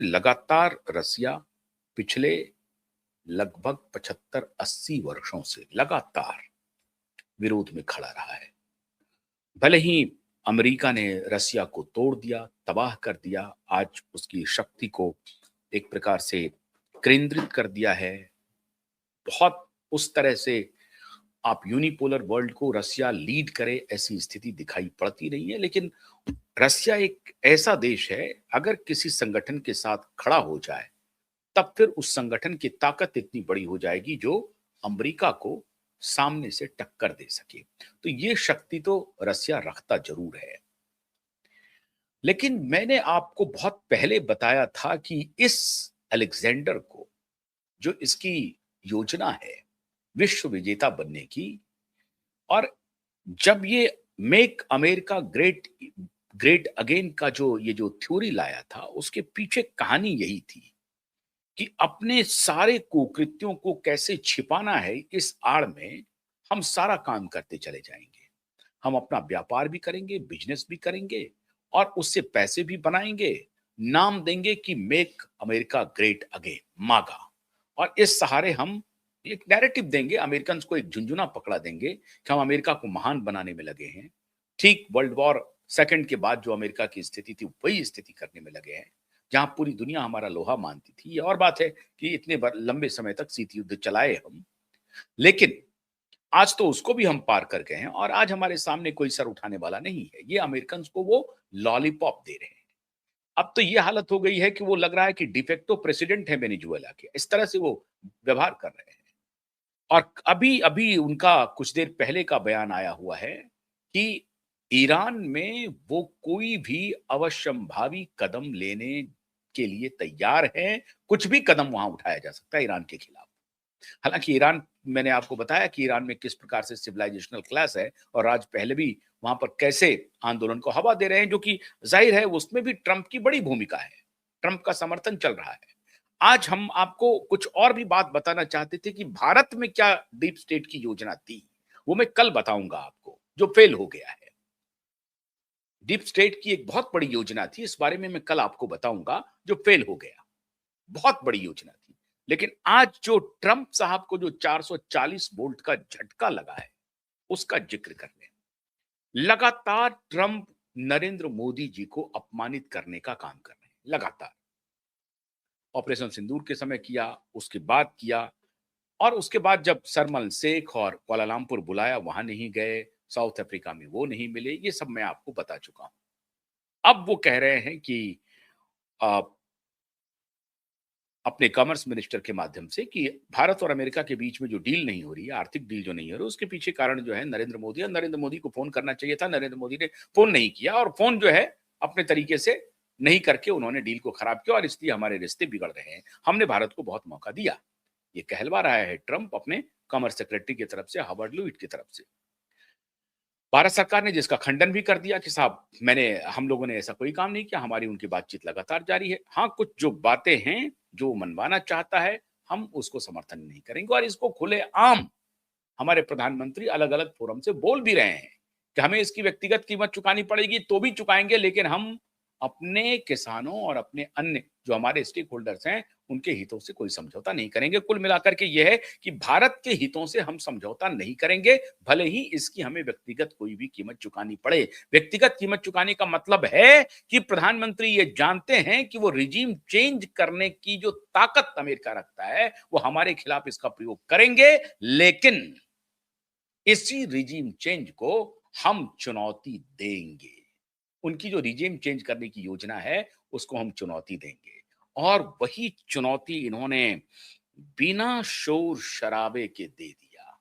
लगातार रसिया पिछले लगभग 75-80 वर्षों से लगातार विरोध में खड़ा रहा है। भले ही अमेरिका ने रसिया को तोड़ दिया, तबाह कर दिया, आज उसकी शक्ति को एक प्रकार से केंद्रित कर दिया है। बहुत उस तरह से आप यूनिपोलर वर्ल्ड को रसिया लीड करे ऐसी स्थिति दिखाई पड़ती नहीं है, लेकिन रसिया एक ऐसा देश है, अगर किसी संगठन के साथ खड़ा हो जाए तब फिर उस संगठन की ताकत इतनी बड़ी हो जाएगी जो अमेरिका को सामने से टक्कर दे सके। तो ये शक्ति तो रसिया रखता जरूर है। लेकिन मैंने आपको बहुत पहले बताया था कि इस अलेक्जेंडर को, जो इसकी योजना है विश्व विजेता बनने की, और जब ये make America great great again का जो ये जो थ्योरी लाया था, उसके पीछे कहानी यही थी कि अपने सारे कुकृत्यों को कैसे छिपाना है, इस आड़ में हम सारा काम करते चले जाएंगे। हम अपना व्यापार भी करेंगे, बिजनेस भी करेंगे और उससे पैसे भी बनाएंगे। नाम देंगे कि मेक अमेरिका ग्रेट अगेन, मागा। और इस सहारे हम एक नैरेटिव देंगे, अमेरिकन को एक झुंझुना पकड़ा देंगे कि हम अमेरिका को महान बनाने में लगे हैं। ठीक वर्ल्ड वॉर सेकंड के बाद जो अमेरिका की स्थिति थी, वही स्थिति करने में लगे हैं, जहां पूरी दुनिया हमारा लोहा मानती थी। ये और बात है कि इतने लंबे समय तक शीत युद्ध चलाए हम, लेकिन आज तो उसको भी हम पार कर गए हैं और आज हमारे सामने कोई सर उठाने वाला नहीं है। ये अमेरिकन को वो लॉलीपॉप दे रहे हैं। अब तो ये हालत हो गई है कि वो लग रहा है कि डिफेक्टो प्रेसिडेंट है वेनेजुएला के, इस तरह से वो व्यवहार कर रहे हैं। और अभी अभी उनका कुछ देर पहले का बयान आया हुआ है कि ईरान में वो कोई भी अवश्यंभावी कदम लेने के लिए तैयार है। कुछ भी कदम वहां उठाया जा सकता है ईरान के खिलाफ। हालांकि ईरान, मैंने आपको बताया कि ईरान में किस प्रकार से सिविलाइजेशनल क्लास है और आज पहले भी वहां पर कैसे आंदोलन को हवा दे रहे हैं, जो कि जाहिर है उसमें भी ट्रंप की बड़ी भूमिका है। ट्रंप का समर्थन चल रहा है। आज हम आपको कुछ और भी बात बताना चाहते थे कि भारत में क्या डीप स्टेट की योजना थी, वो मैं कल बताऊंगा आपको, जो फेल हो गया है। डीप स्टेट की एक बहुत बड़ी योजना थी, इस बारे में मैं कल आपको बताऊंगा, जो फेल हो गया। बहुत बड़ी योजना थी। लेकिन आज जो ट्रंप साहब को जो 440 वोल्ट का झटका लगा है, उसका जिक्र कर लें। लगातार ट्रंप नरेंद्र मोदी जी को अपमानित करने का काम कर रहे हैं, लगातार। ऑपरेशन सिंदूर के समय किया, उसके बाद किया, और उसके बाद जब सरमल शेख और कुआलालंपुर बुलाया, वहां नहीं गए। साउथ अफ्रीका में वो नहीं मिले, ये सब मैं आपको बता चुका हूं। अब वो कह रहे हैं कि आ, अपने कॉमर्स मिनिस्टर के माध्यम से कि भारत और अमेरिका के बीच में जो डील नहीं हो रही है, आर्थिक डील जो नहीं हो रही, उसके पीछे कारण जो है नरेंद्र मोदी है। नरेंद्र मोदी को फोन करना चाहिए था, नरेंद्र मोदी ने फोन नहीं किया, और फोन जो है अपने तरीके से नहीं करके उन्होंने डील को खराब किया, और इसलिए हमारे रिश्ते बिगड़ रहे हैं। हमने भारत को बहुत मौका दिया, ये कहलवा रहा है ट्रंप अपने कॉमर्स सेक्रेटरी की तरफ से, हार्वर्ड लुइट की तरफ से। भारत सरकार ने जिसका खंडन भी कर दिया कि साहब, हम लोगों ने ऐसा कोई काम नहीं किया, हमारी उनकी बातचीत लगातार जारी है। हाँ, कुछ जो बातें हैं, जो मनवाना चाहता है, हम उसको समर्थन नहीं करेंगे, और इसको खुलेआम हमारे प्रधानमंत्री अलग अलग फोरम से बोल भी रहे हैं कि हमें इसकी व्यक्तिगत कीमत चुकानी पड़ेगी तो भी चुकाएंगे, लेकिन हम अपने किसानों और अपने अन्य जो हमारे स्टेक होल्डर्स हैं, उनके हितों से कोई समझौता नहीं करेंगे। कुल मिलाकर के यह है कि भारत के हितों से हम समझौता नहीं करेंगे, भले ही इसकी हमें व्यक्तिगत कोई भी कीमत चुकानी पड़े। व्यक्तिगत कीमत चुकाने का मतलब है कि प्रधानमंत्री ये जानते हैं कि वो रिजीम चेंज करने की जो ताकत अमेरिका रखता है, वो हमारे खिलाफ इसका प्रयोग करेंगे, लेकिन इसी रिजीम चेंज को हम चुनौती देंगे। उनकी जो रिजीम चेंज करने की योजना है, उसको हम चुनौती देंगे। और वही चुनौती इन्होंने बिना शोर शराबे के दे दिया।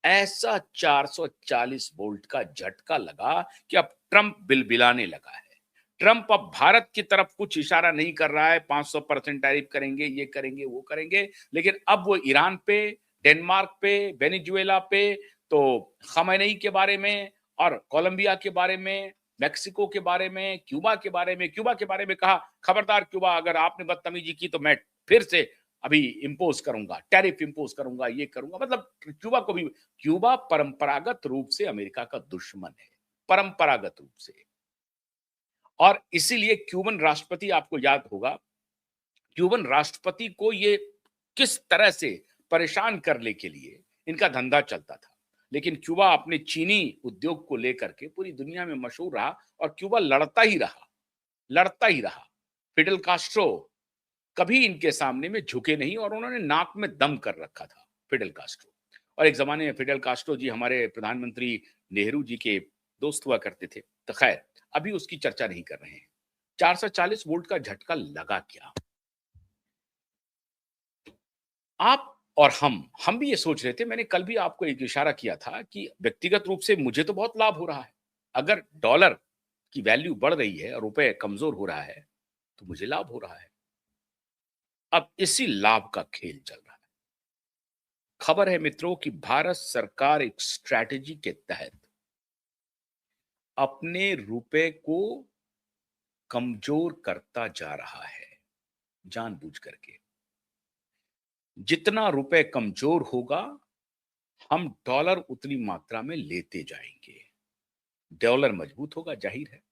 ऐसा 440 वोल्ट का झटका लगा कि अब ट्रंप बिलबिलाने लगा है। ट्रंप अब भारत की तरफ कुछ इशारा नहीं कर रहा है, 500% टैरिफ करेंगे, ये करेंगे, वो करेंगे, लेकिन अब वो ईरान पे, डेनमार्क पे, वेनेजुएला पे, तो खमेनेई के बारे में, और कोलंबिया के बारे में, मेक्सिको के बारे में, क्यूबा के बारे में कहा, खबरदार क्यूबा, अगर आपने बदतमीजी की तो मैं फिर से अभी इंपोज करूंगा, टैरिफ इंपोज करूंगा, ये करूंगा। मतलब क्यूबा को भी, क्यूबा परंपरागत रूप से अमेरिका का दुश्मन है, परंपरागत रूप से। और इसीलिए क्यूबन राष्ट्रपति, आपको याद होगा, क्यूबन राष्ट्रपति को ये किस तरह से परेशान करने के लिए इनका धंधा चलता था। लेकिन क्यूबा अपने चीनी उद्योग को लेकर के पूरी दुनिया में मशहूर रहा और क्यूबा लड़ता ही रहा। फिडेल कास्ट्रो कभी इनके सामने में झुके नहीं और उन्होंने नाक में दम कर रखा था, फिडेल कास्ट्रो। और एक जमाने में फिडेल कास्ट्रो जी हमारे प्रधानमंत्री नेहरू जी के दोस्त हुआ करते थे। तो खैर, अभी उसकी चर्चा नहीं कर रहे हैं। 440 वोल्ट का झटका लगा क्या? आप और हम भी ये सोच रहे थे। मैंने कल भी आपको एक इशारा किया था कि व्यक्तिगत रूप से मुझे तो बहुत लाभ हो रहा है। अगर डॉलर की वैल्यू बढ़ रही है और रुपए कमजोर हो रहा है, तो मुझे लाभ हो रहा है। अब इसी लाभ का खेल चल रहा है। खबर है मित्रों कि भारत सरकार एक स्ट्रैटेजी के तहत अपने रुपए को कमजोर करता जा रहा है, जानबूझ करके। जितना रुपए कमजोर होगा, हम डॉलर उतनी मात्रा में लेते जाएंगे। डॉलर मजबूत होगा, जाहिर है।